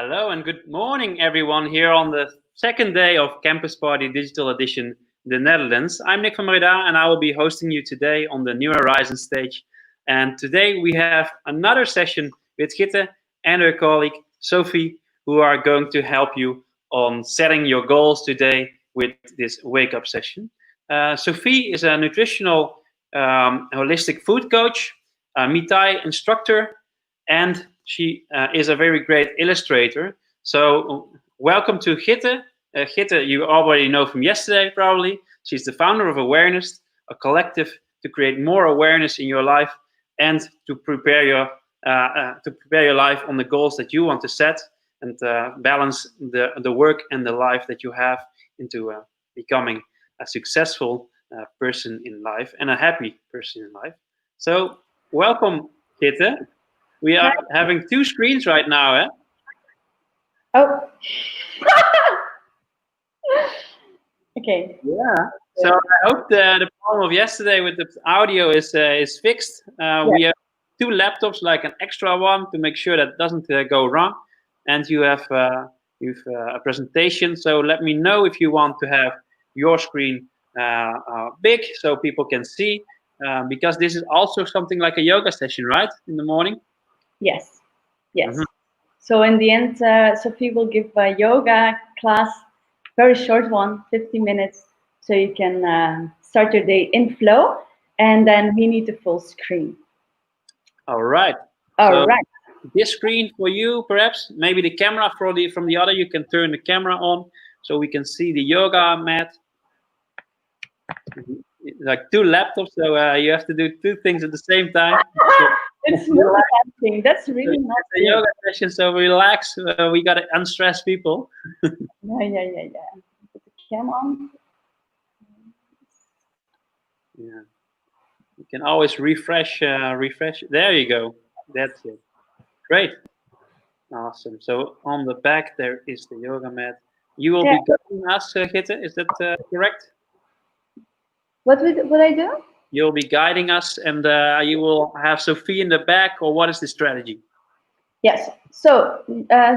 Hello and good morning, everyone, here on the second day of Campus Party Digital Edition in the Netherlands. I'm Nick van Breda, and I will be hosting you today on the New Horizons stage. And today we have another session with Gitte and her colleague Sophie, who are going to help you on setting your goals today with this wake-up session. Sophie is a nutritional holistic food coach, a Muay Thai instructor, and she is a very great illustrator. So welcome to Gitte. Gitte, you already know from yesterday, probably. She's the founder of Awareness, a collective to create more awareness in your life and to prepare your life on the goals that you want to set and balance the work and the life that you have into becoming a successful person in life and a happy person in life. So welcome, Gitte. We are having two screens right now, eh? Oh. Okay. Yeah. So I hope the problem of yesterday with the audio is fixed. We have two laptops, like an extra one, to make sure that doesn't go wrong. And you have you've a presentation. So let me know if you want to have your screen big so people can see, because this is also something like a yoga session, right? In the morning. Yes. So in the end, Sophie will give a yoga class, very short one, 50 minutes, so you can start your day in flow, and then we need the full screen. All right. All right. This screen for you, perhaps, maybe the camera from the other, you can turn the camera on so we can see the yoga mat. Like two laptops, so you have to do two things at the same time. It's multitasking. That's really nice. It's a yoga session, so relax. We gotta unstress people. Yeah. Put the cam on. Yeah. You can always refresh. There you go. That's it. Great. Awesome. So on the back there is the yoga mat. You will be guiding us, Gitte. Is that correct? What would I do? You'll be guiding us, and you will have Sophie in the back, or what is the strategy? Yes. So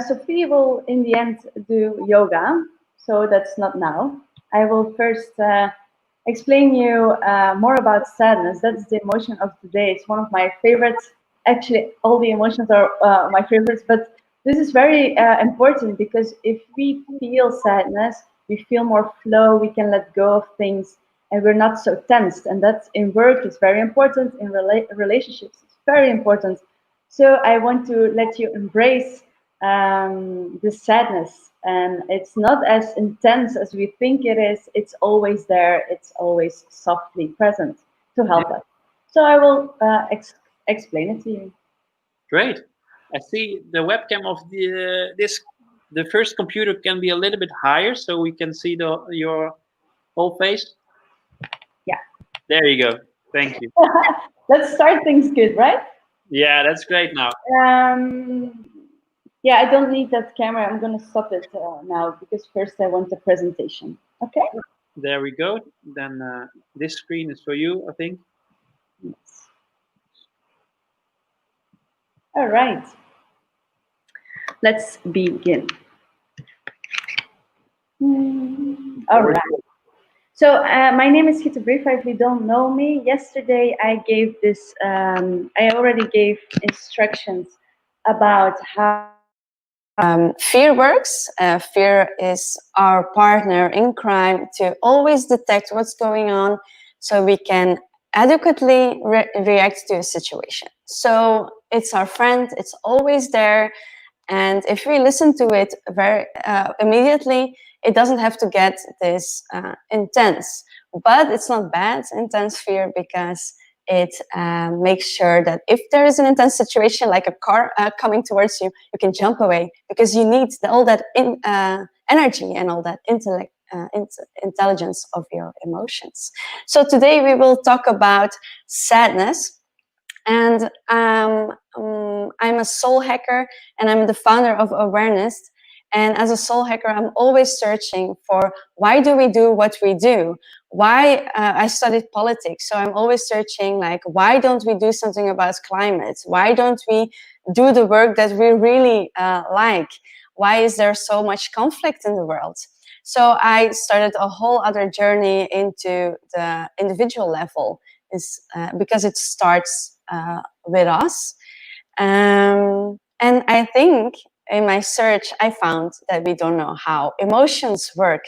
Sophie will, in the end, do yoga. So that's not now. I will first explain you more about sadness. That's the emotion of today. It's one of my favorites. Actually, all the emotions are my favorites, but this is very important because if we feel sadness, we feel more flow, we can let go of things, and we're not so tensed. And that's in work is very important, in relationships it's very important. So I want to let you embrace the sadness, and it's not as intense as we think it is. It's always there. It's always softly present to help us. So I will explain it to you. Great. I see the webcam of the first computer can be a little bit higher, so we can see your whole face. Yeah. There you go. Thank you. Let's start things good, right? Yeah, that's great now. Yeah, I don't need that camera. I'm going to stop it now because first I want the presentation. Okay? There we go. Then this screen is for you, I think. Yes. All right. Let's begin. All right. So my name is Gitte Briefer. If you don't know me, yesterday I gave this. I already gave instructions about how fear works. Fear is our partner in crime to always detect what's going on, so we can adequately react to a situation. So it's our friend. It's always there, and if we listen to it very immediately, it doesn't have to get this intense, but it's not bad, intense fear, because it makes sure that if there is an intense situation, like a car coming towards you, you can jump away, because you need all that energy and all that intelligence of your emotions. So today we will talk about sadness. And I'm a soul hacker, and I'm the founder of Awareness. And as a soul hacker, I'm always searching for why do we do what we do? Why I studied politics, so I'm always searching, like, why don't we do something about climate? Why don't we do the work that we really like? why is there so much conflict in the world? So I started a whole other journey into the individual level, because it starts with us. And I think in my search, I found that we don't know how emotions work.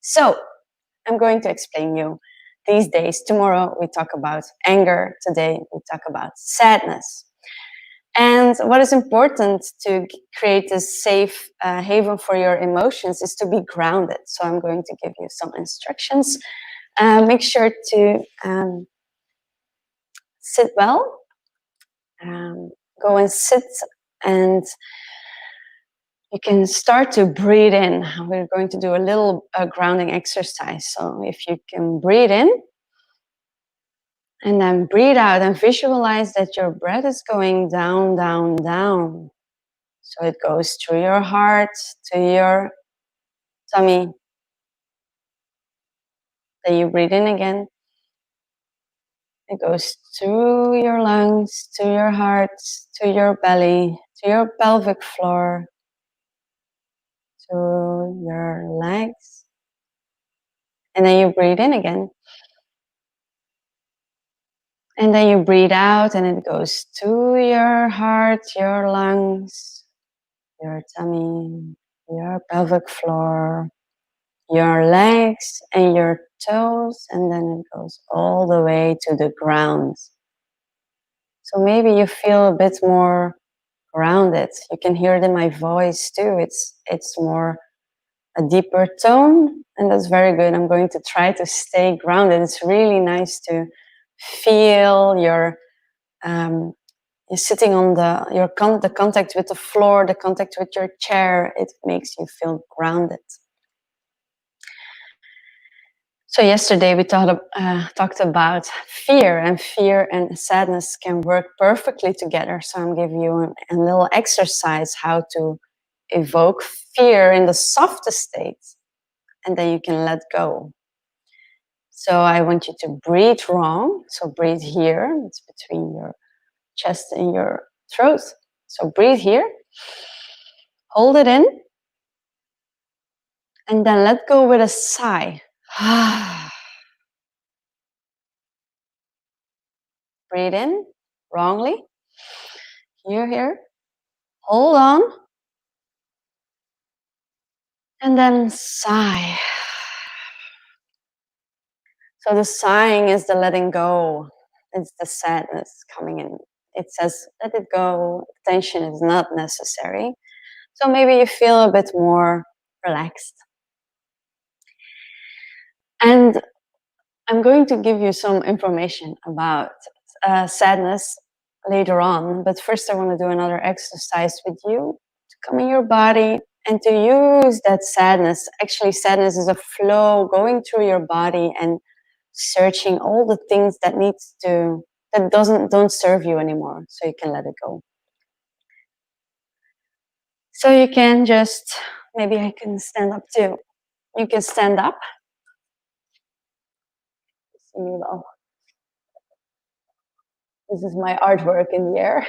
So I'm going to explain you these days. Tomorrow we talk about anger. Today we talk about sadness. And what is important to create a safe haven for your emotions is to be grounded. So I'm going to give you some instructions. Make sure to sit well. Go and sit, and you can start to breathe in. We're going to do a little grounding exercise. So if you can breathe in, and then breathe out, and visualize that your breath is going down, down, down. So it goes through your heart to your tummy. Then you breathe in again. It goes through your lungs, to your heart, to your belly, to your pelvic floor, to your legs. And then you breathe in again. And then you breathe out, and it goes to your heart, your lungs, your tummy, your pelvic floor, your legs and your toes, and then it goes all the way to the ground. So maybe you feel a bit more grounded. You can hear it in my voice too. It's more a deeper tone, and that's very good. I'm going to try to stay grounded. It's really nice to feel your you're sitting on the contact with the floor, the contact with your chair. It makes you feel grounded. So yesterday we talked about fear, and fear and sadness can work perfectly together. So I'm giving you a little exercise how to evoke fear in the softest state, and then you can let go. So I want you to breathe wrong. So breathe here. It's between your chest and your throat. So breathe here. Hold it in. And then let go with a sigh. Breathe in wrongly. Here. Hold on. And then sigh. So the sighing is the letting go. It's the sadness coming in. It says, let it go. Tension is not necessary. So maybe you feel a bit more relaxed. And I'm going to give you some information about sadness later on. But first I want to do another exercise with you to come in your body and to use that sadness. Actually, sadness is a flow going through your body and searching all the things that don't serve you anymore, so you can let it go. So you can just, maybe I can stand up too. You can stand up. See me well. This is my artwork in the air.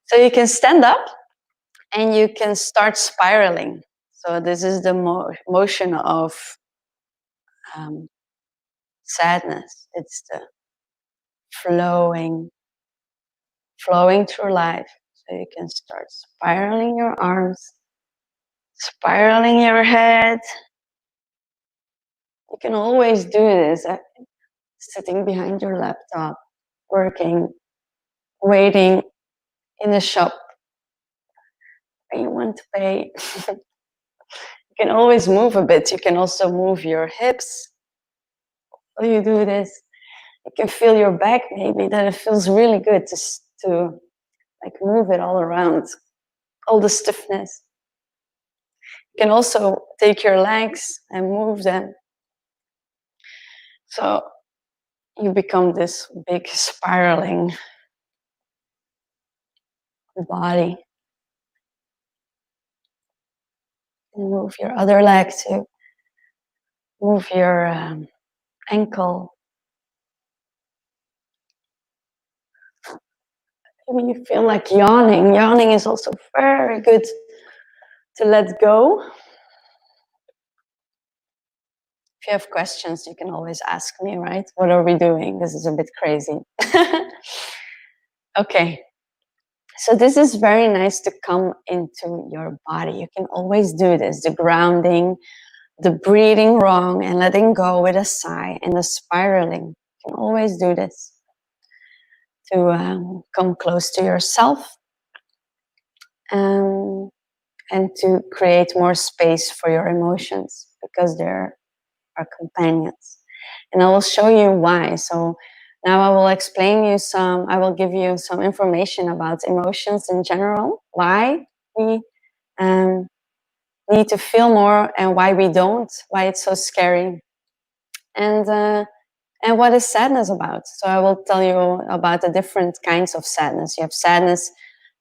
So you can stand up and you can start spiraling. So this is the motion of sadness. It's the flowing through life. So you can start spiraling your arms, spiraling your head. You can always do this sitting behind your laptop, working, waiting in a shop where you want to pay. You can always move a bit. You can also move your hips while you do this. You can feel your back, maybe that it feels really good to like move it all around, all the stiffness. You can also take your legs and move them. So you become this big spiraling body. And move your other leg too. Move your ankle. Maybe you feel like yawning. Yawning is also very good to let go. If you have questions, you can always ask me, right? What are we doing? This is a bit crazy. Okay. So this is very nice to come into your body. You can always do this, the grounding, the breathing wrong and letting go with a sigh, and the spiraling. You can always do this to come close to yourself, and to create more space for your emotions, because they're our companions. And I will show you why. So now I will explain you I will give you some information about emotions in general, why we need to feel more and why we don't, why it's so scary, and what is sadness about. So I will tell you about the different kinds of sadness. You have sadness,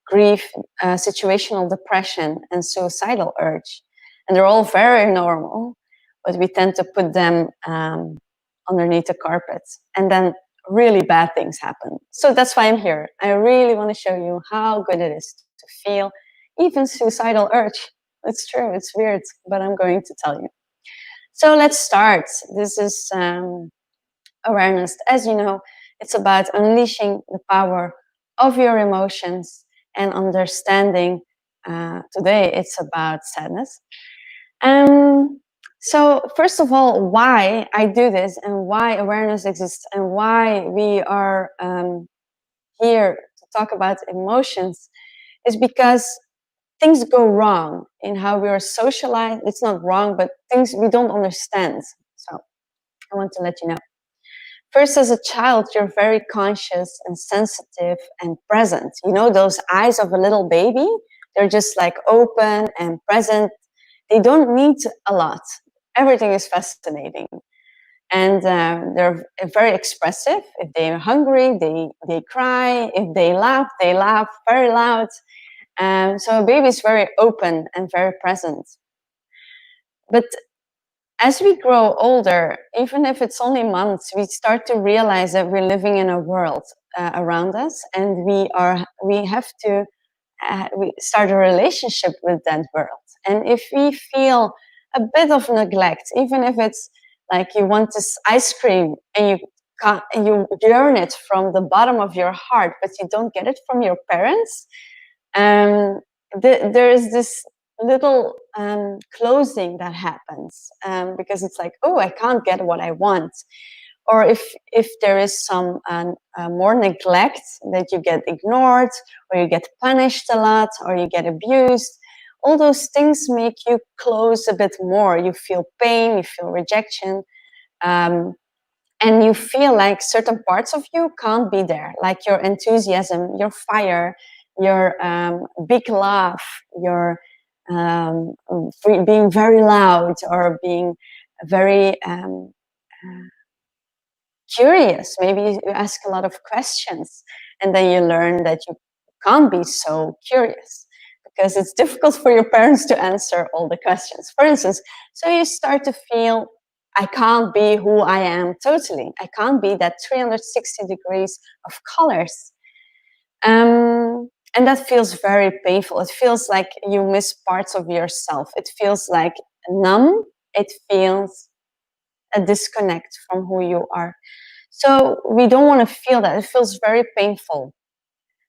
grief, situational depression, and suicidal urge. And they're all very normal, but we tend to put them underneath the carpet. And then really bad things happen. So that's why I'm here. I really want to show you how good it is to feel even suicidal urge. It's true, it's weird, but I'm going to tell you. So let's start. This is awareness. As you know, it's about unleashing the power of your emotions and understanding. Today, it's about sadness. So first of all, why I do this and why awareness exists and why we are here to talk about emotions is because things go wrong in how we are socialized. It's not wrong, but things we don't understand. So I want to let you know. First, as a child, you're very conscious and sensitive and present. You know, those eyes of a little baby, they're just like open and present. They don't need a lot. Everything is fascinating. And they're very expressive. If they're hungry, they cry. If they laugh very loud. So a baby is very open and very present. But as we grow older, even if it's only months, we start to realize that we're living in a world around us, and we have to we start a relationship with that world. And if we feel a bit of neglect, even if it's like you want this ice cream and you yearn it from the bottom of your heart, but you don't get it from your parents, there is this little closing that happens, because it's like, oh, I can't get what I want. Or if there is some more neglect, that you get ignored or you get punished a lot or you get abused, all those things make you close a bit more. You feel pain, you feel rejection, and you feel like certain parts of you can't be there, like your enthusiasm, your fire, your big laugh, your being very loud, or being very curious. Maybe you ask a lot of questions, and then you learn that you can't be so curious because it's difficult for your parents to answer all the questions, for instance. So you start to feel, I can't be who I am totally. I can't be that 360 degrees of colors. And that feels very painful. It feels like you miss parts of yourself. It feels like numb. It feels a disconnect from who you are. So we don't want to feel that. It feels very painful.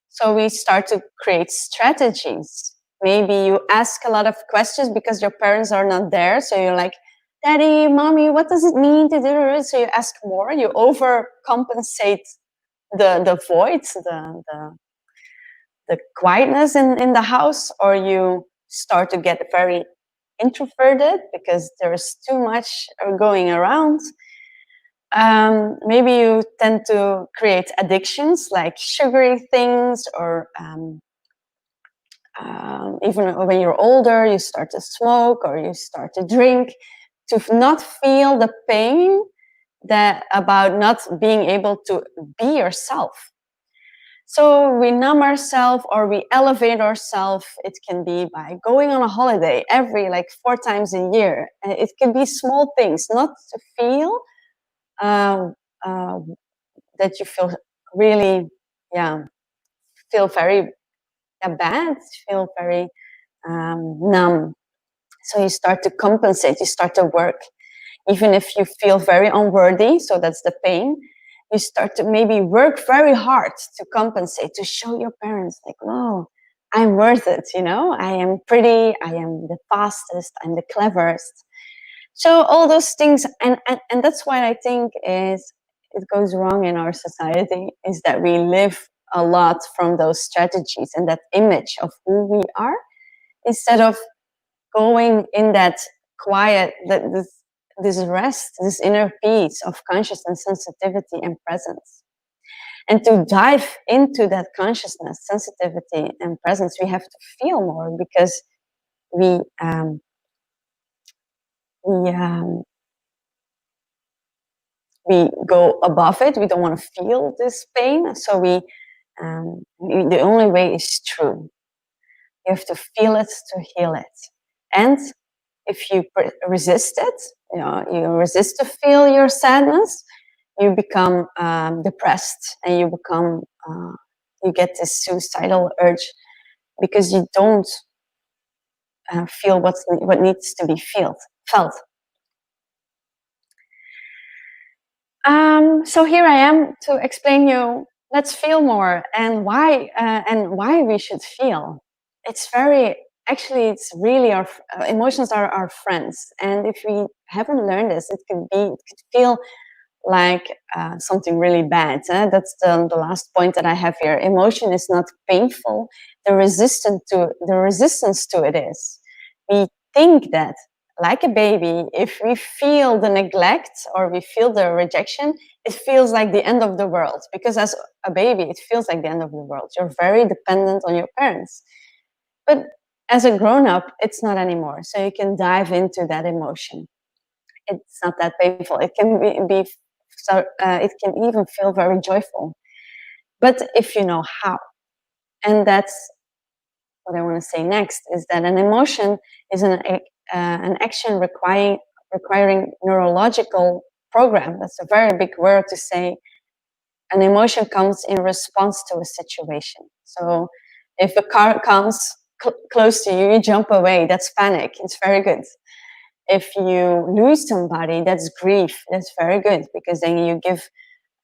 So we start to create strategies. Maybe you ask a lot of questions because your parents are not there. So you're like, Daddy, Mommy, what does it mean to do? So you ask more. You overcompensate the void, the quietness in the house, or you start to get very introverted because there's too much going around. Maybe you tend to create addictions like sugary things, or even when you're older, you start to smoke or you start to drink to not feel the pain that about not being able to be yourself. So we numb ourselves or we elevate ourselves. It can be by going on a holiday every like 4 times a year. It can be small things, not to feel that you feel really, feel very bad, feel very numb. So you start to compensate, you start to work. Even if you feel very unworthy, so that's the pain, you start to maybe work very hard to compensate, to show your parents, like, no, I'm worth it, you know, I am pretty, I am the fastest, I'm the cleverest. So all those things, and that's why I think is it goes wrong in our society, is that we live a lot from those strategies and that image of who we are, instead of going in that quiet, this rest, this inner peace of consciousness, sensitivity, and presence. And to dive into that consciousness, sensitivity, and presence, we have to feel more, because we we go above it. We don't want to feel this pain, so the only way is through. You have to feel it to heal it. And if you resist it, you know, you resist to feel your sadness, you become depressed, and you get this suicidal urge, because you don't feel what needs to be felt. So here I am to explain you. Let's feel more, and why we should feel. It's really our emotions are our friends, and if we haven't learned this, it could feel like something really bad. That's the last point that I have here. Emotion is not painful. The resistance to it is. We think that, like a baby, if we feel the neglect or we feel the rejection, it feels like the end of the world. Because as a baby, it feels like the end of the world. You're very dependent on your parents. But as a grown-up, it's not anymore. So you can dive into that emotion. It's not that painful. It can it can even feel very joyful. But if you know how, and that's what I want to say next, is that an emotion is an action requiring neurological program. That's a very big word to say. An emotion comes in response to a situation. So if a car comes close to you, you jump away. That's panic. It's very good. If you lose somebody, that's grief. That's very good, because then you give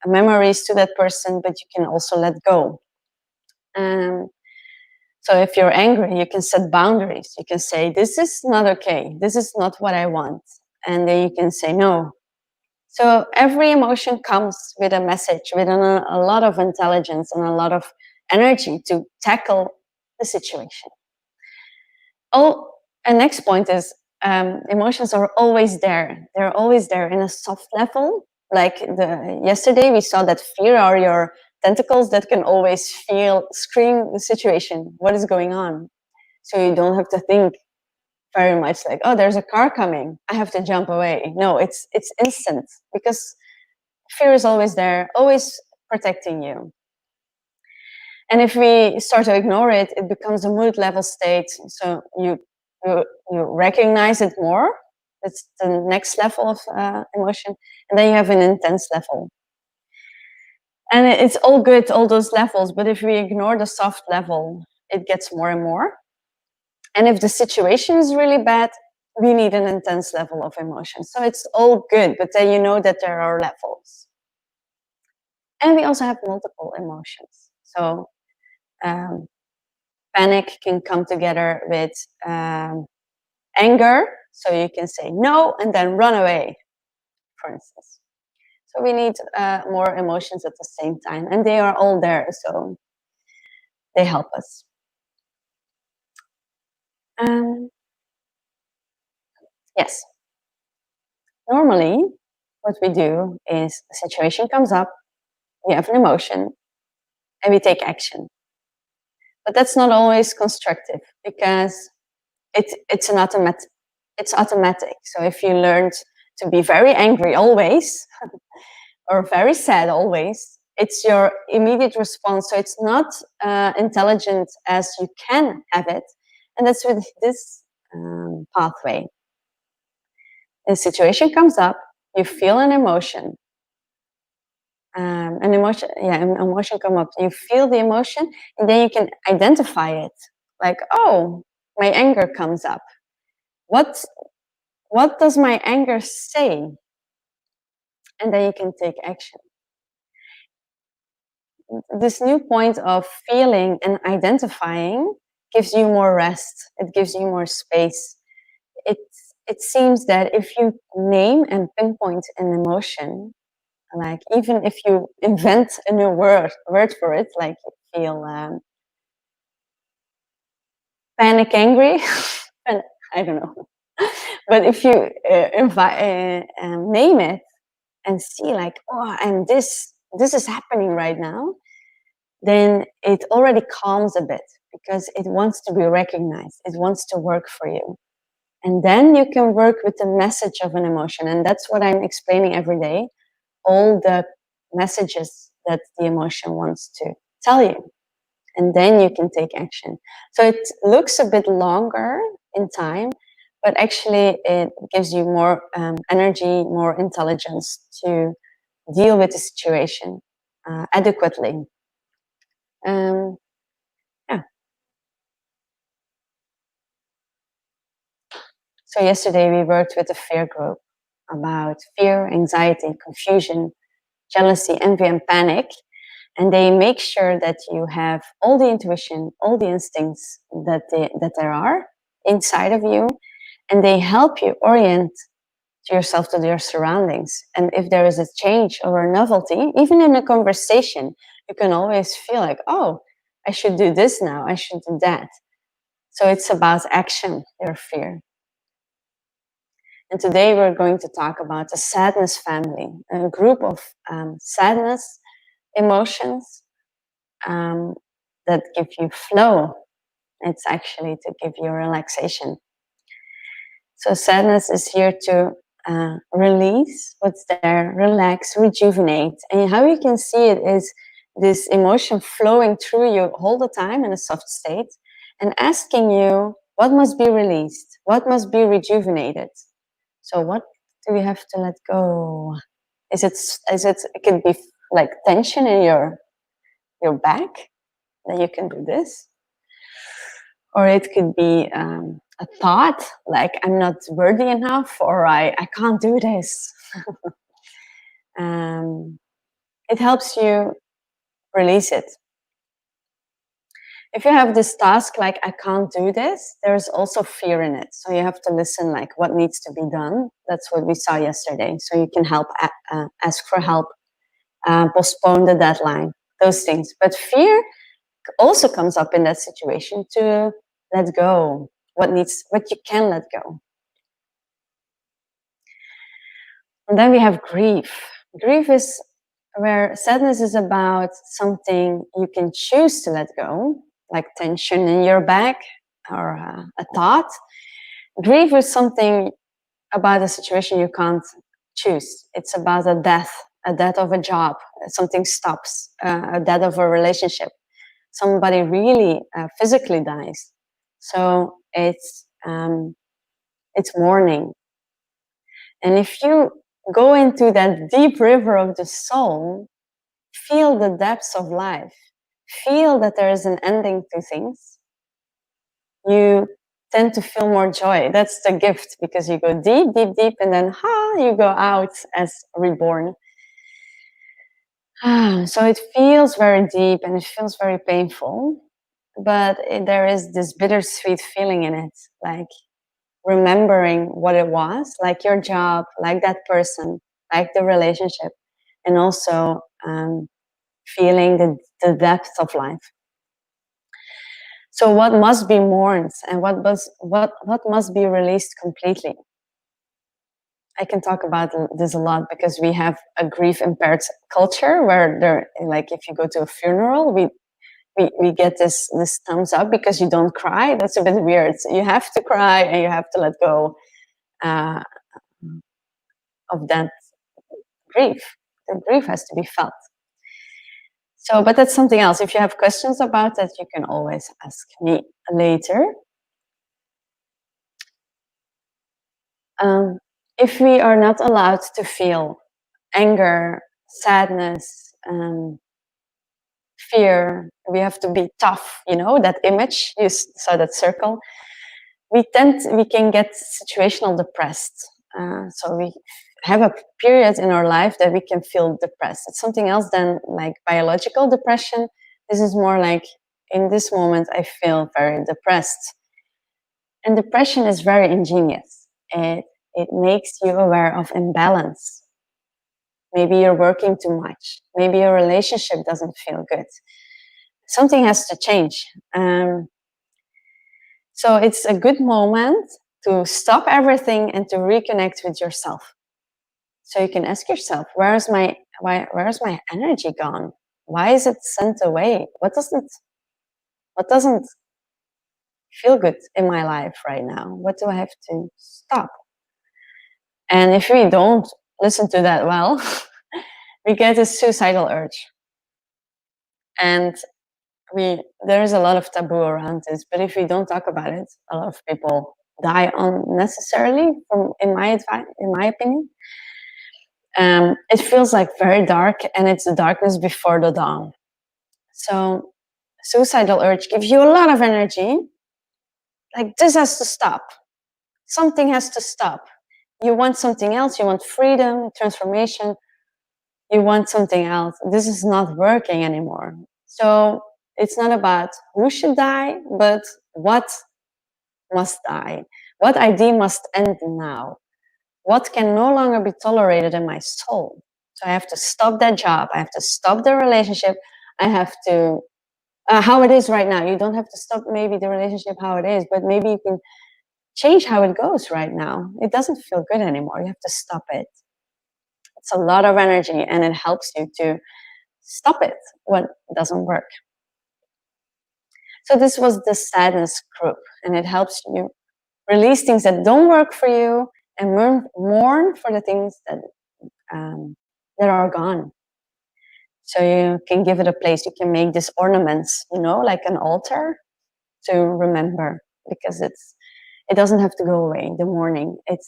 memories to that person, but you can also let go. So if you're angry, you can set boundaries. You can say, this is not okay. This is not what I want. And then you can say no. So every emotion comes with a message, with a lot of intelligence and a lot of energy to tackle the situation. And next point is, emotions are always there. They're always there in a soft level. Like yesterday, we saw that fear are your tentacles that can always scream the situation. What is going on? So you don't have to think very much like, oh, there's a car coming, I have to jump away. No, it's instant, because fear is always there, always protecting you. And if we start to ignore it, it becomes a mood level state. So you recognize it more. That's the next level of emotion. And then you have an intense level. And it's all good, all those levels. But if we ignore the soft level, it gets more and more. And if the situation is really bad, we need an intense level of emotion. So it's all good, but then you know that there are levels. And we also have multiple emotions. So panic can come together with anger. So you can say no and then run away, for instance. So we need more emotions at the same time, and they are all there, so they help us. Yes. Normally, what we do is a situation comes up, we have an emotion, and we take action. But that's not always constructive, because it's automatic. So if you learned to be very angry always, or very sad always, it's your immediate response. So it's not intelligent as you can have it. And that's with this pathway. A situation comes up, you feel an emotion. An emotion come up. You feel the emotion, and then you can identify it. Like, oh, my anger comes up. what does my anger say? And then you can take action. This new point of feeling and identifying gives you more rest. It gives you more space. It seems that if you name and pinpoint an emotion, like even if you invent a new word for it, like you feel panic angry, and I don't know, but if you name it and see like, oh, and this is happening right now, then it already calms a bit because it wants to be recognized. It wants to work for you. And then you can work with the message of an emotion. And that's what I'm explaining every day. All the messages that the emotion wants to tell you. And then you can take action. So it looks a bit longer in time, but actually it gives you more energy, more intelligence to deal with the situation adequately. Yeah. So yesterday we worked with a fear group about fear, anxiety, confusion, jealousy, envy, and panic. And they make sure that you have all the intuition, all the instincts that there are inside of you, and they help you orient yourself to your surroundings. And if there is a change or a novelty, even in a conversation, you can always feel like, oh, I should do this now, I should do that. So it's about action, your fear. And today we're going to talk about the sadness family, a group of sadness emotions that give you flow. It's actually to give you relaxation. So sadness is here to release what's there, relax, rejuvenate. And how you can see it is this emotion flowing through you all the time in a soft state and asking you what must be released, what must be rejuvenated. So what do we have to let go? It could be like tension in your back, that you can do this. Or it could be a thought like, I'm not worthy enough, or I can't do this. It helps you release it. If you have this task like, I can't do this, there's also fear in it. So you have to listen like what needs to be done. That's what we saw yesterday. So you can help ask for help, postpone the deadline, those things. But fear also comes up in that situation to let go what you can let go. And then we have grief. Grief is where sadness is about something you can choose to let go, like tension in your back or a thought. Grief is something about a situation you can't choose. It's about a death of a job, something stops, a death of a relationship. Somebody really physically dies. So it's mourning. And if you go into that deep river of the soul, feel the depths of life, feel that there is an ending to things, you tend to feel more joy. That's the gift, because you go deep, deep, deep, and then you go out as reborn. So it feels very deep and it feels very painful, but there is this bittersweet feeling in it, like remembering what it was, like your job, like that person, like the relationship, and also feeling the depth of life. So what must be mourned and what must be released completely? I can talk about this a lot because we have a grief impaired culture where there, like if you go to a funeral, we get this thumbs up because you don't cry. That's a bit weird. So you have to cry and you have to let go of that grief. The grief has to be felt. So, but that's something else. If you have questions about that, you can always ask me later. If we are not allowed to feel anger, sadness, fear, we have to be tough, that image, you saw that circle. we can get situational depressed. So we have a period in our life that we can feel depressed. It's something else than like biological depression. This is more like, in this moment, I feel very depressed. And depression is very ingenious. It makes you aware of imbalance. Maybe you're working too much. Maybe your relationship doesn't feel good. Something has to change. So it's a good moment to stop everything and to reconnect with yourself. So you can ask yourself, where's my energy gone? Why is it sent away? What doesn't feel good in my life right now? What do I have to stop? And if we don't listen to that well, we get a suicidal urge. And there is a lot of taboo around this, but if we don't talk about it, a lot of people die unnecessarily, in my opinion. It feels like very dark, and it's the darkness before the dawn. So suicidal urge gives you a lot of energy. Like, this has to stop. Something has to stop. You want something else. You want freedom, transformation. You want something else. This is not working anymore. So it's not about who should die, but what must die. What idea must end now? What can no longer be tolerated in my soul? So I have to stop that job. I have to stop the relationship. I have to, how it is right now. You don't have to stop maybe the relationship how it is, but maybe you can change how it goes right now. It doesn't feel good anymore. You have to stop it. It's a lot of energy, and it helps you to stop it when it doesn't work. So this was the sadness group, and it helps you release things that don't work for you and mourn for the things that are gone. So you can give it a place. You can make these ornaments, like an altar to remember, because it doesn't have to go away. The mourning, it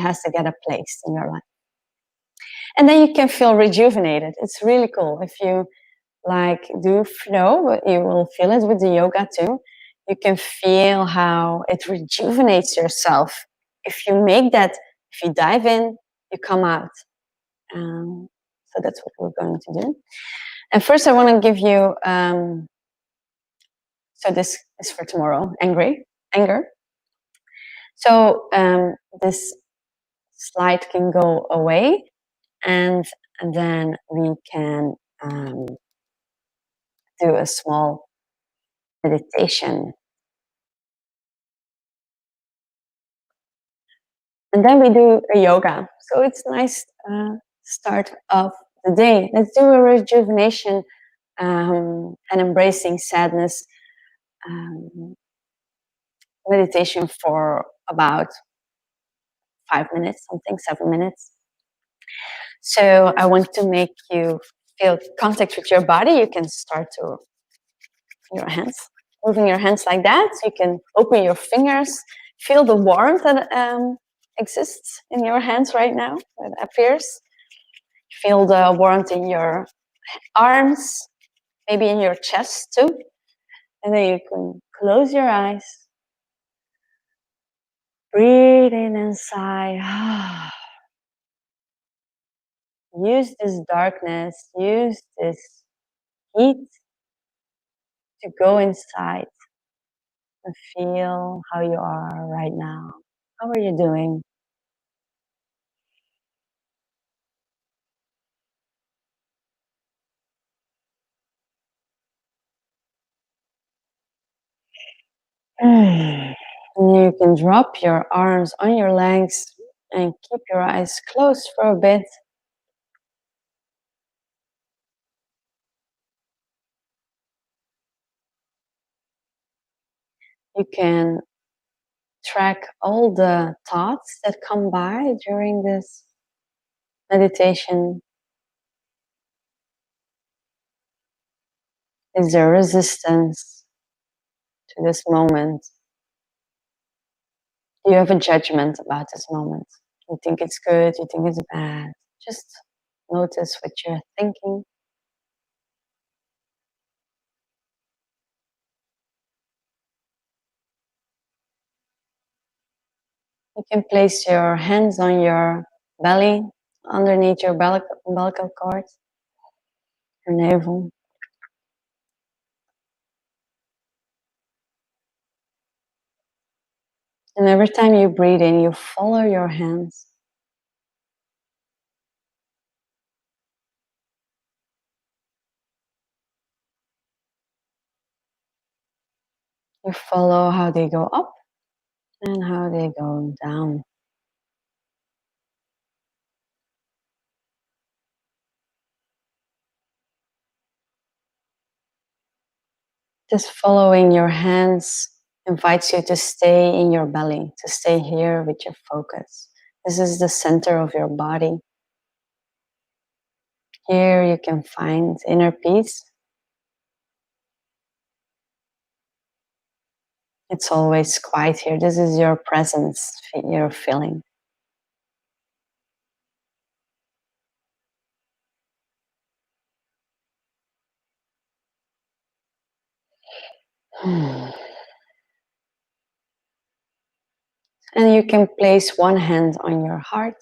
has to get a place in your life. And then you can feel rejuvenated. It's really cool. If you do flow, you will feel it with the yoga too. You can feel how it rejuvenates yourself. If you dive in, you come out. So that's what we're going to do. And first I want to give you, so this is for tomorrow, anger. So this slide can go away, and then we can do a small meditation. And then we do a yoga. So it's nice start of the day. Let's do a rejuvenation and embracing sadness meditation for about 5 minutes, 7 minutes. So I want to make you feel contact with your body. You can start to your hands, moving your hands like that. So you can open your fingers, feel the warmth that exists in your hands right now, that appears. Feel the warmth in your arms, maybe in your chest too. And then you can close your eyes. Breathe in and sigh. Use this darkness, use this heat to go inside and feel how you are right now. How are you doing? And you can drop your arms on your legs and keep your eyes closed for a bit. You can track all the thoughts that come by during this meditation. Is there resistance to this moment? Do you have a judgment about this moment? You think it's good, you think it's bad. Just notice what you're thinking. You can place your hands on your belly, underneath your umbilical cord, your navel. And every time you breathe in, you follow your hands. You follow how they go up and how they go down. Just following your hands invites you to stay in your belly, to stay here with your focus. This is the center of your body. Here you can find inner peace. It's always quiet here. This is your presence you're feeling. And you can place one hand on your heart.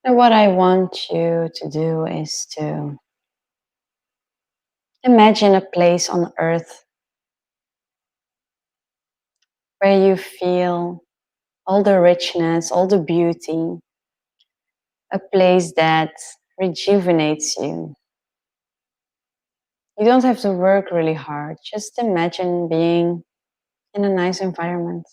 And what I want you to do is to imagine a place on earth where you feel all the richness, all the beauty, a place that rejuvenates you. You don't have to work really hard. Just imagine being in a nice environment.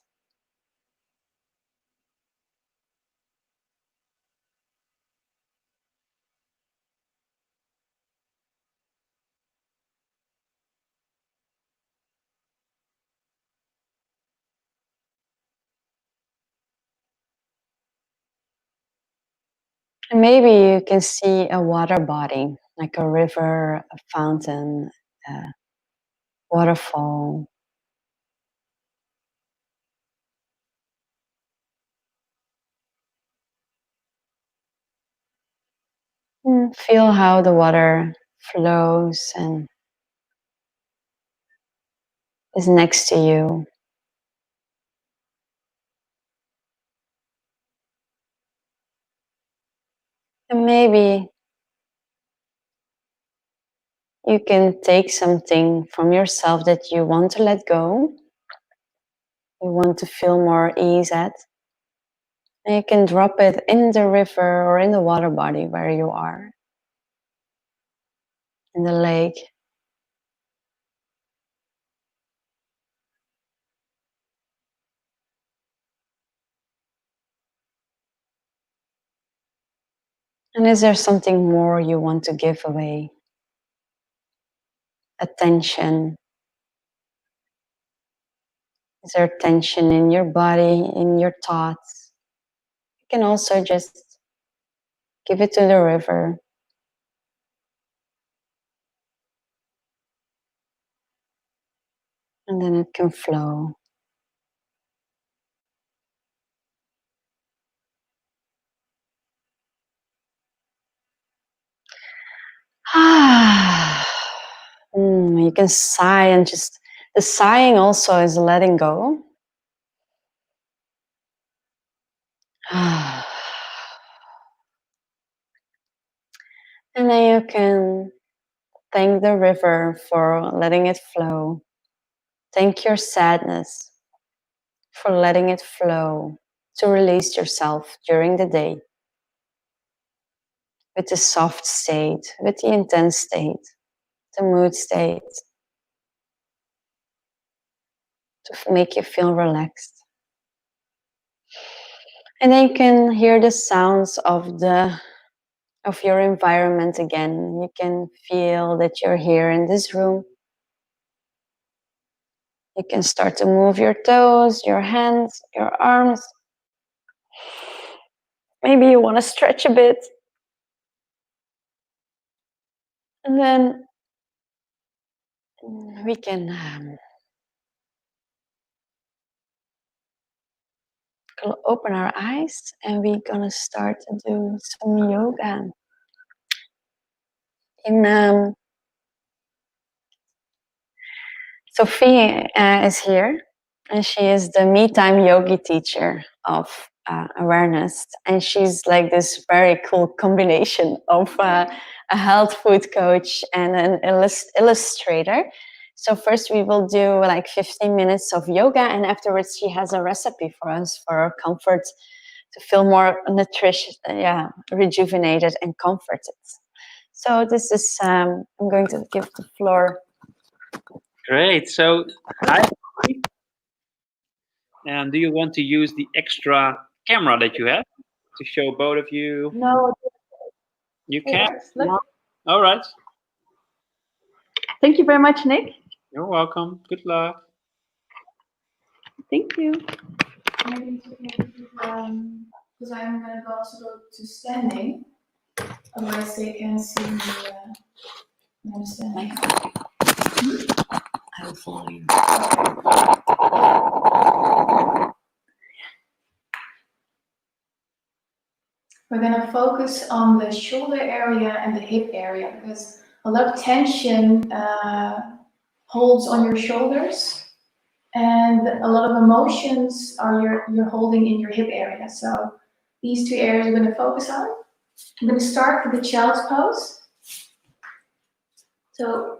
And maybe you can see a water body, like a river, a fountain, a waterfall. Feel how the water flows and is next to you. And maybe you can take something from yourself that you want to let go, you want to feel more ease at, and you can drop it in the river or in the water body where you are, in the lake. And is there something more you want to give away? Attention. Is there tension in your body, in your thoughts? You can also just give it to the river. And then it can flow. You can sigh, and just the sighing also is letting go. And then you can thank the river for letting it flow. Thank your sadness for letting it flow, to release yourself during the day with the soft state, with the intense state, the mood state, to make you feel relaxed. And then you can hear the sounds of your environment again. You can feel that you're here in this room. You can start to move your toes, your hands, your arms. Maybe you want to stretch a bit. And then we can open our eyes, and we're gonna start to do some yoga. In Sophie is here, and she is the Me Time Yogi teacher of awareness, and she's like this very cool combination of a health food coach and an illustrator. So first we will do like 15 minutes of yoga, and afterwards she has a recipe for us for comfort, to feel more nutritious, rejuvenated and comforted. So this is, I'm going to give the floor. Great. So, hi. And do you want to use the extra camera that you have to show both of you? No, You it can. works. Look. All right. Thank you very much, Nick. You're welcome. Good luck. Thank you. Maybe because I'm going to also go to standing, otherwise they can see me standing. I'm fine. We're going to focus on the shoulder area and the hip area because a lot of tension holds on your shoulders, and a lot of emotions are you're holding in your hip area. So these two areas we're going to focus on. I'm going to start with the child's pose. So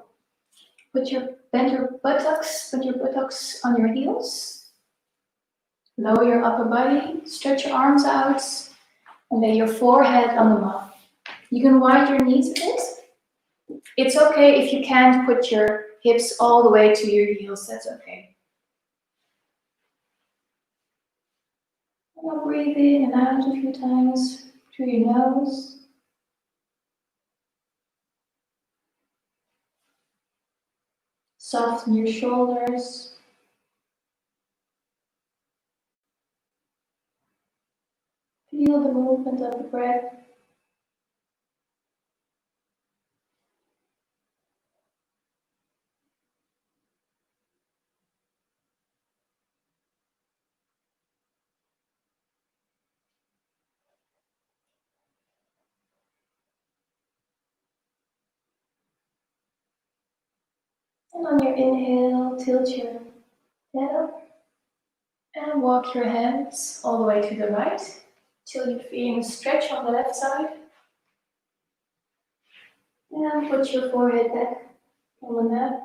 bend your buttocks, put your buttocks on your heels. Lower your upper body, stretch your arms out, and lay your forehead on the mat. You can widen your knees a bit. It's okay if you can't put your hips all the way to your heels, that's okay. Now breathe in and out a few times through your nose. Soften your shoulders. Feel the movement of the breath. And on your inhale, tilt your head up and walk your hands all the way to the right till you're feeling a stretch on the left side. And put your forehead back on the mat.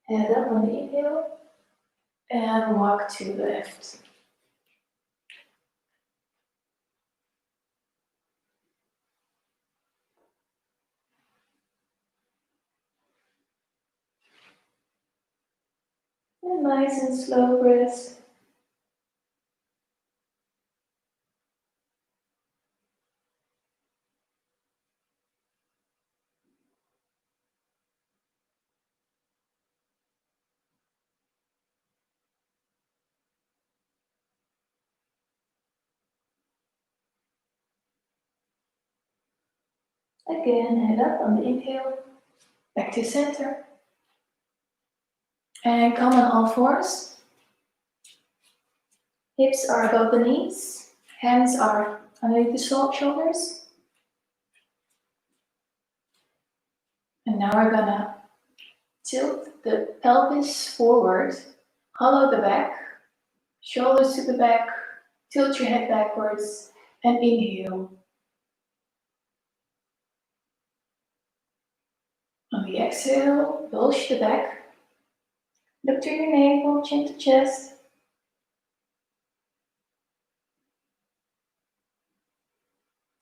Head up on the inhale and walk to the left. And nice and slow breaths. Again, head up on the inhale, back to center. And come on all fours. Hips are above the knees, hands are underneath the shoulders. And now we're gonna tilt the pelvis forward, hollow the back, shoulders to the back, tilt your head backwards, and inhale. On the exhale, bulge the back, look to your navel, chin to chest.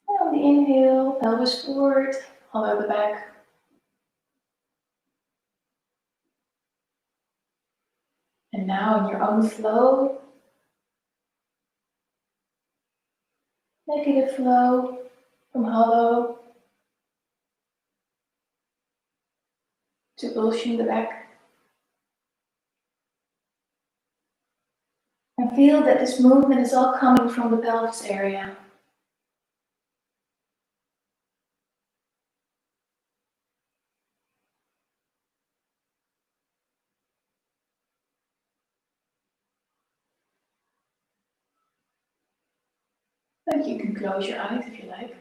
And on the inhale, pelvis forward, hollow the back. And now in your own flow, make it a flow from hollow to bulging the back. And feel that this movement is all coming from the pelvis area. And you can close your eyes if you like.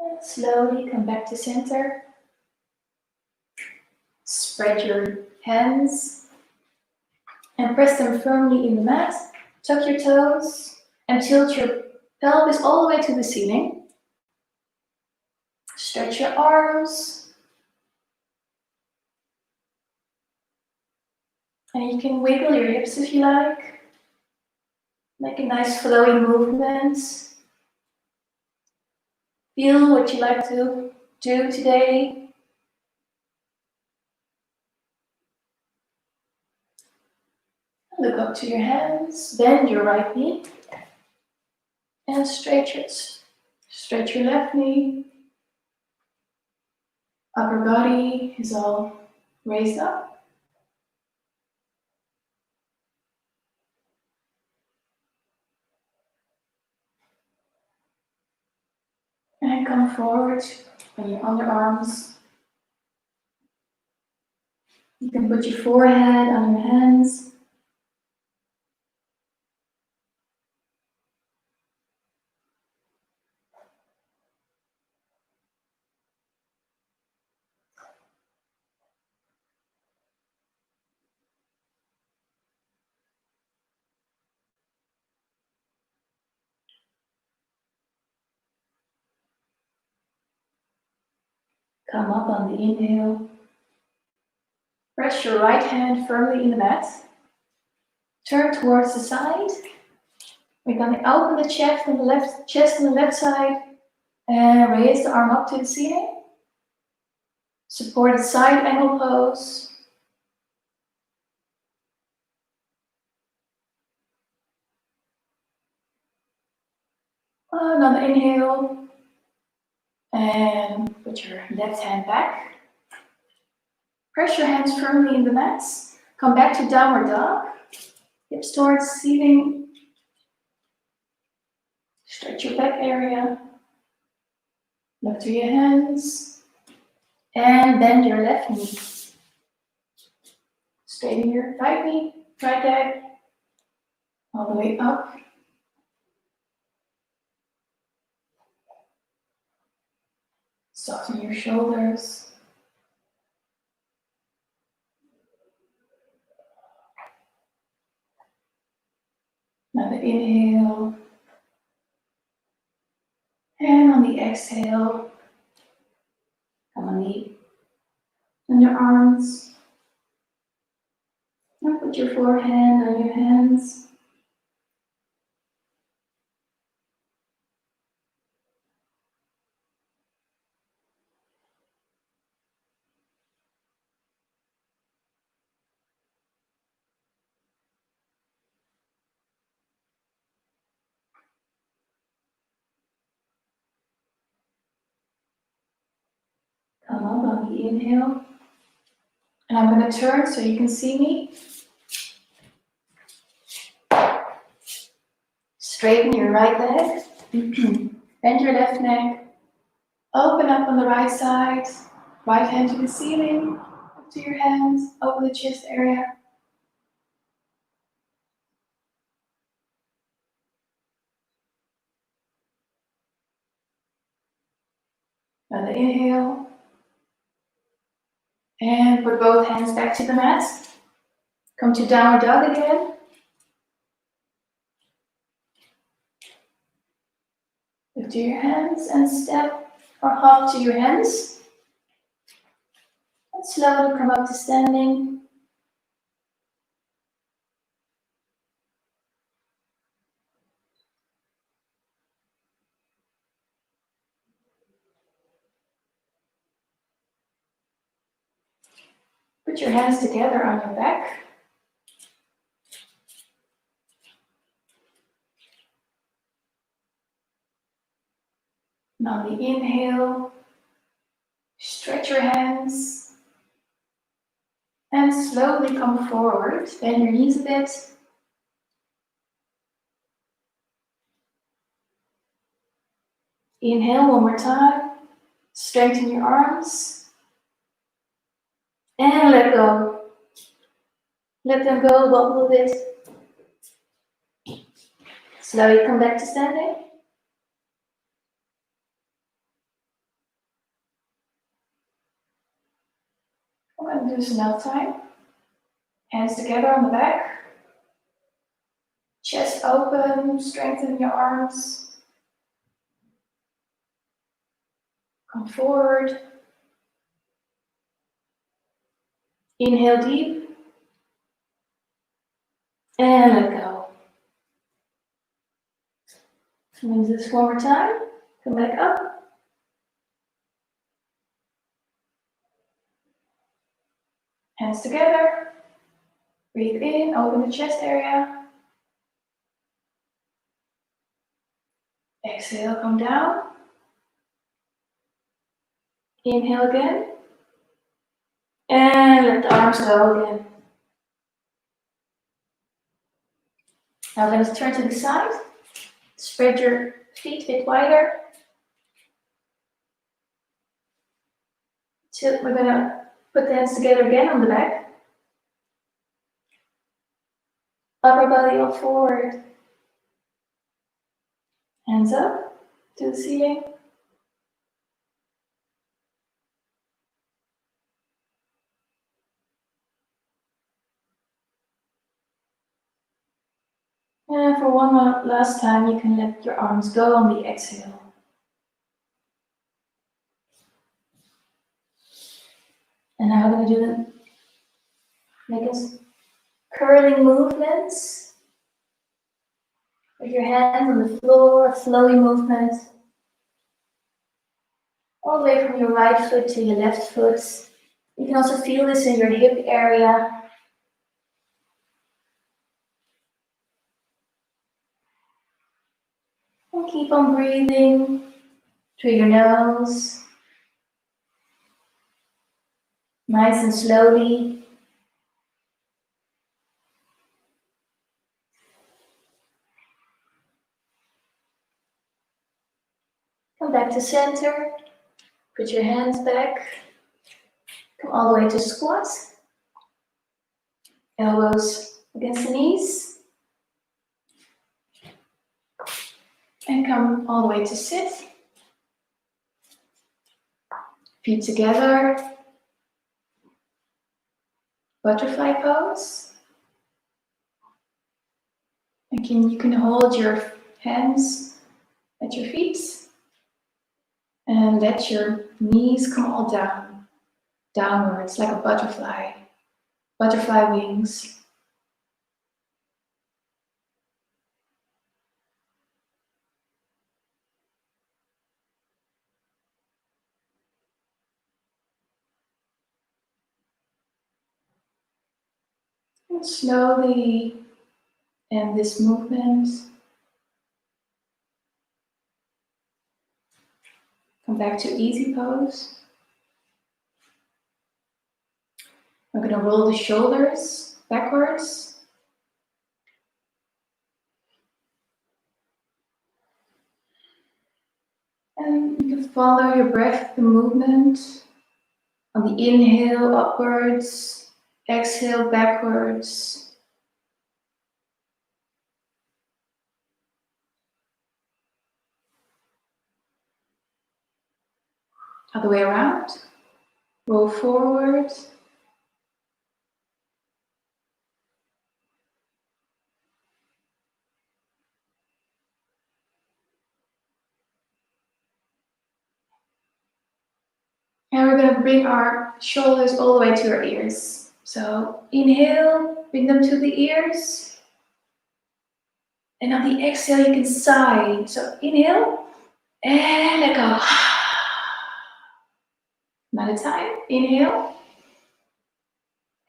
And slowly come back to center. Spread your hands and press them firmly in the mat. Tuck your toes and tilt your pelvis all the way to the ceiling. Stretch your arms. And you can wiggle your hips if you like. Make a nice flowy movement. Feel what you like to do today. Look up to your hands. Bend your right knee. And stretch it. Stretch your left knee. Upper body is all raised up. And come forward on your underarms. You can put your forehead on your hands. Come up on the inhale. Press your right hand firmly in the mat. Turn towards the side. We're going to open the chest on the left side and raise the arm up to the ceiling. Support the side angle pose. Another inhale. And put your left hand back. Press your hands firmly in the mat. Come back to downward dog. Hips towards the ceiling. Stretch your back area. Look to your hands. And bend your left knee. Straighten your right knee, right leg. All the way up. Soften your shoulders. Another inhale. And on the exhale, come on the underarms. And put your forehand on your hands. Come up on the inhale. And I'm going to turn so you can see me. Straighten your right leg. Bend your left neck. Open up on the right side. Right hand to the ceiling. Up to your hands. Open the chest area. Another inhale. And put both hands back to the mat. Come to downward dog again. Lift to your hands and step or hop to your hands. And slowly come up to standing. Put your hands together on your back. And on the inhale, stretch your hands and slowly come forward. Bend your knees a bit. Inhale one more time. Strengthen your arms. And let go. Let them go, wobble a bit. Slowly come back to standing. I'm going to do this another time. Hands together on the back. Chest open, strengthen your arms. Come forward. Inhale deep. And let go. I'm going to do this one more time. Come back up. Hands together. Breathe in, open the chest area. Exhale, come down. Inhale again. And let the arms go again. Now we're going to turn to the side. Spread your feet a bit wider. So we're going to put the hands together again on the back. Upper body all forward. Hands up to the ceiling. And for one more last time, you can let your arms go on the exhale. And now we're going to do the make us curling movements with your hands on the floor, flowy movement. All the way from your right foot to your left foot. You can also feel this in your hip area. And keep on breathing through your nose. Nice and slowly. Come back to center. Put your hands back. Come all the way to squat. Elbows against the knees. And come all the way to sit. Feet together. Butterfly pose. And you can hold your hands at your feet. And let your knees come all down. Downwards like a butterfly. Butterfly wings. And slowly end this movement. Come back to easy pose. We're going to roll the shoulders backwards. And you can follow your breath, the movement. On the inhale, upwards. Exhale, backwards. Other way around. Roll forward. And we're going to bring our shoulders all the way to our ears. So inhale, bring them to the ears. And on the exhale, you can sigh. So inhale, and let go. Another time, inhale,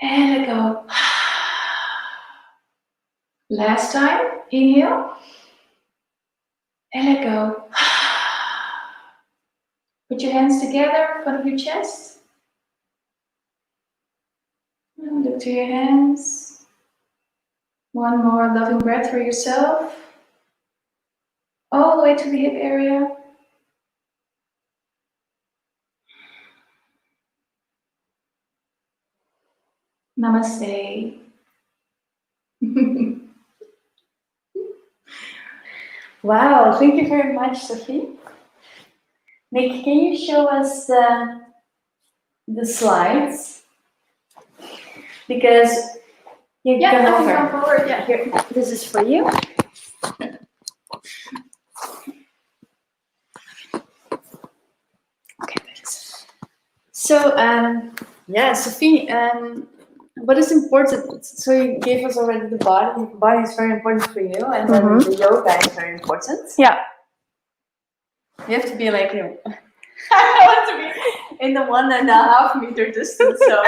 and let go. Last time, inhale, and let go. Put your hands together in front of your chest. And look to your hands. One more loving breath for yourself. All the way to the hip area. Namaste. Wow, thank you very much, Sophie. Nick, can you show us the slides? Because you Yeah, come I over. can come forward. Yeah. Here, this is for you. Okay, thanks. So, yeah, Sophie, what is important? So you gave us already the body. The body is very important for you, and then the yoga is very important. Yeah. You have to be like you. I want to be in the 1.5 meter distance. So.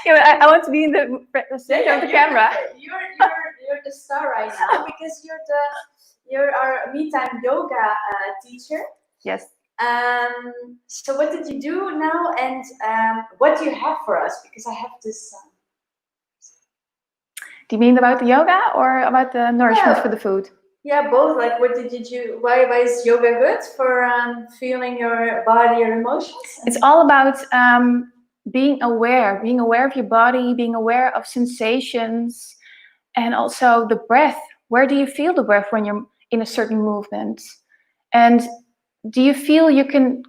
Yeah, I want to be in the center of the camera. You're the star right now because you're our me time yoga teacher. Yes. So what did you do now, and what do you have for us? Because I have this. Do you mean about the yoga or about the nourishment for the food? Yeah, both. Like, what did you do? Why is yoga good for feeling your body, your emotions? It's all about being aware of your body, being aware of sensations, and also the breath. Where do you feel the breath when you're in a certain movement? And do you feel you can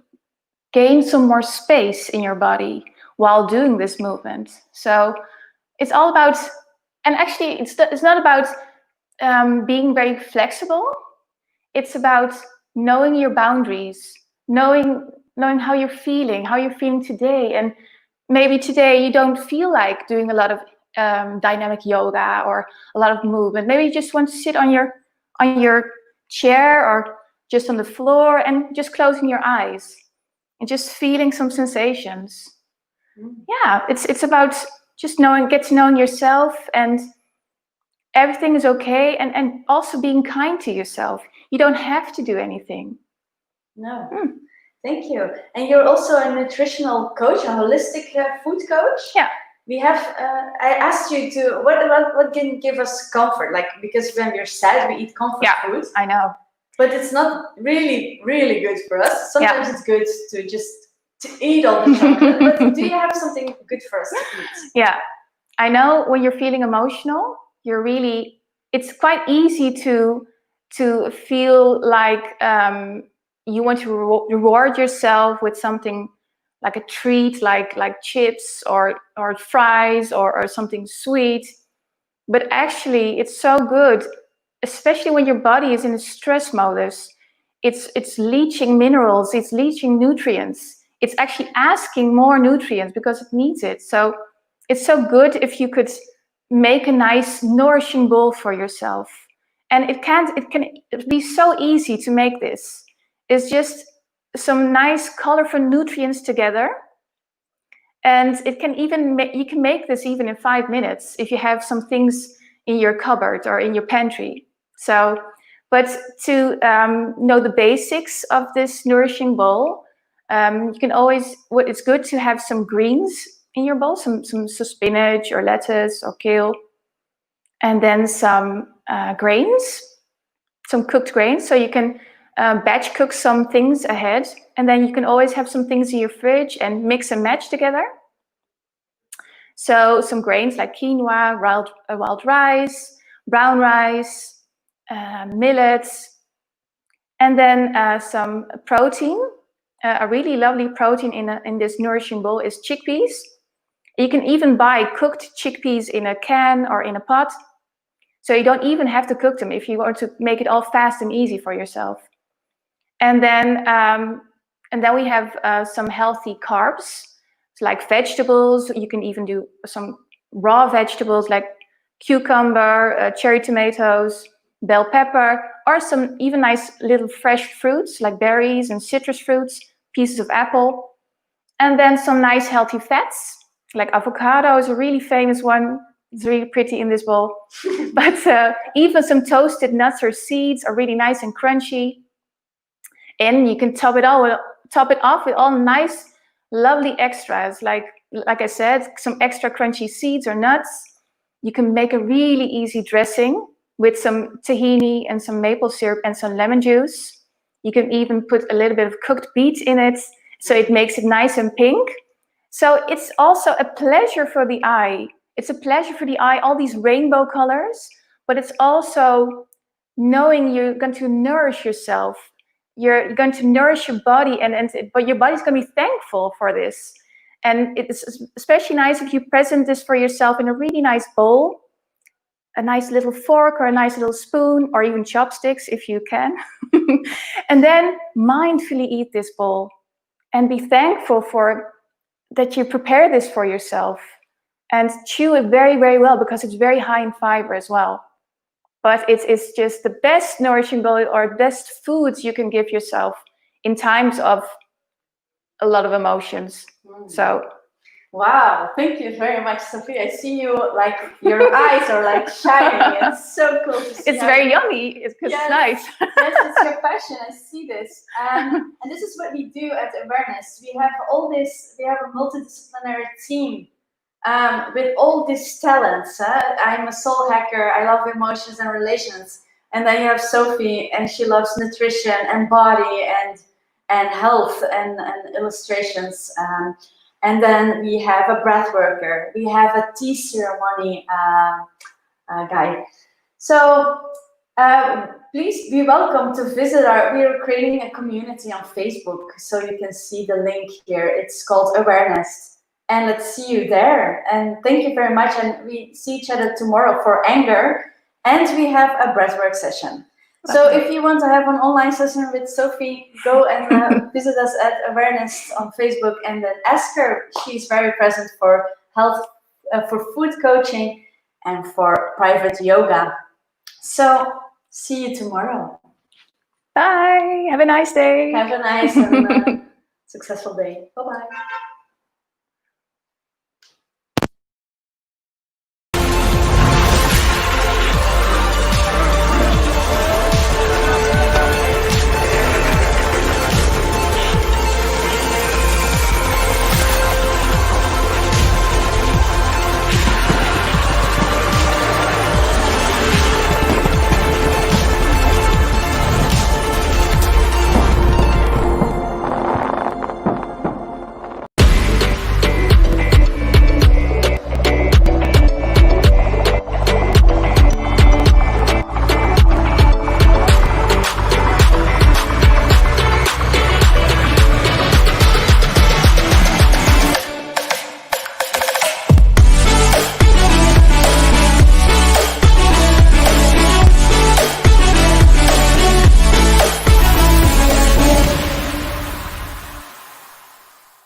gain some more space in your body while doing this movement? So it's all about, and actually it's not about being very flexible. It's about knowing your boundaries, knowing how you're feeling today. And maybe today you don't feel like doing a lot of dynamic yoga or a lot of movement. Maybe you just want to sit on your chair or just on the floor and just closing your eyes and just feeling some sensations. Yeah, it's about just get to know yourself, and everything is okay, and also being kind to yourself. You don't have to do anything. No. Thank you. And you're also a nutritional coach, a holistic food coach. Yeah. We have. I asked you to what can give us comfort, like, because when we're sad, we eat comfort food. I know. But it's not really good for us. Sometimes it's good to just eat all the chocolate. But do you have something good for us to eat? Yeah, I know when you're feeling emotional, it's quite easy to feel like you want to reward yourself with something like a treat, like chips or fries or something sweet. But actually, it's so good, especially when your body is in a stress modus. It's leaching minerals, it's leaching nutrients. It's actually asking more nutrients because it needs it. So it's so good if you could make a nice nourishing bowl for yourself. And it can be so easy to make this. It's just some nice colorful nutrients together. And it can even you can make this even in 5 minutes if you have some things in your cupboard or in your pantry. So, but to know the basics of this nourishing bowl, you can always. It's good to have some greens in your bowl, some spinach or lettuce or kale, and then some grains, some cooked grains. So you can batch cook some things ahead, and then you can always have some things in your fridge and mix and match together. So some grains like quinoa, wild rice, brown rice, millet, and then some protein. A really lovely protein in this nourishing bowl is chickpeas. You can even buy cooked chickpeas in a can or in a pot. So you don't even have to cook them if you want to make it all fast and easy for yourself. And then we have some healthy carbs, like vegetables. You can even do some raw vegetables like cucumber, cherry tomatoes, bell pepper, or some even nice little fresh fruits like berries and citrus fruits, pieces of apple. And then some nice healthy fats, like avocado is a really famous one. It's really pretty in this bowl. But even some toasted nuts or seeds are really nice and crunchy. And you can top it off with all nice, lovely extras. Like I said, some extra crunchy seeds or nuts. You can make a really easy dressing with some tahini and some maple syrup and some lemon juice. You can even put a little bit of cooked beet in it, so it makes it nice and pink. So it's also a pleasure for the eye. It's a pleasure for the eye, all these rainbow colors, but it's also knowing you're going to nourish yourself. You're going to nourish your body, but your body's going to be thankful for this. And it's especially nice if you present this for yourself in a really nice bowl, a nice little fork or a nice little spoon, or even chopsticks if you can. And then mindfully eat this bowl and be thankful for that you prepare this for yourself, and chew it very, very well, because it's very high in fiber as well. But it's just the best nourishing bowl or best foods you can give yourself in times of a lot of emotions. So wow, thank you very much, Sophie. I see you, like, your eyes are like shining. It's so cool to see. It's very yummy. It's nice. Yes, it's your passion. I see this. And this is what we do at Awareness. We have a multidisciplinary team with all these talents. I'm a soul hacker. I love emotions and relations. And then you have Sophie, and she loves nutrition and body and health and illustrations. And then we have a breath worker. We have a tea ceremony guy. So please be welcome to visit we are creating a community on Facebook, so you can see the link here. It's called Awareness. And let's see you there. And thank you very much. And we see each other tomorrow for anger. And we have a breathwork session. So if you want to have an online session with Sophie, go and visit us at Awareness on Facebook, and then ask her. She's very present for health, for food coaching, and for private yoga. So see you tomorrow. Bye. Have a nice day. Have a nice and successful day. Bye-bye.